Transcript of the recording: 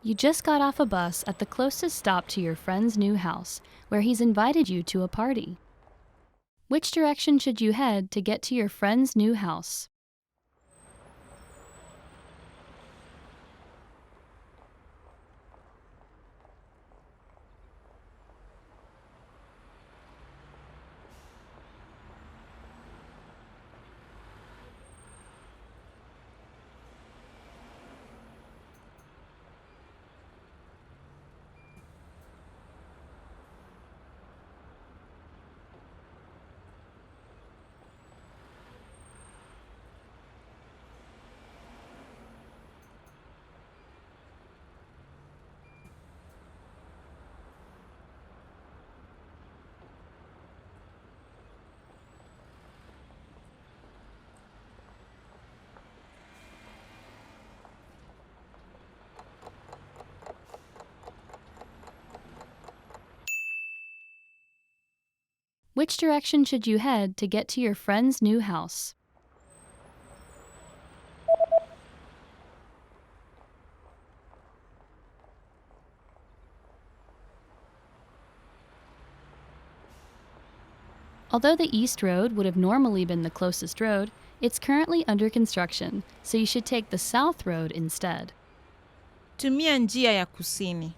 You just got off a bus at the closest stop to your friend's new house, where he's invited you to a party. Which direction should you head to get to your friend's new house? Which direction should you head to get to your friend's new house? Although the East Road would have normally been the closest road, it's currently under construction, so you should take the South Road instead. Tumia njia ya kusini.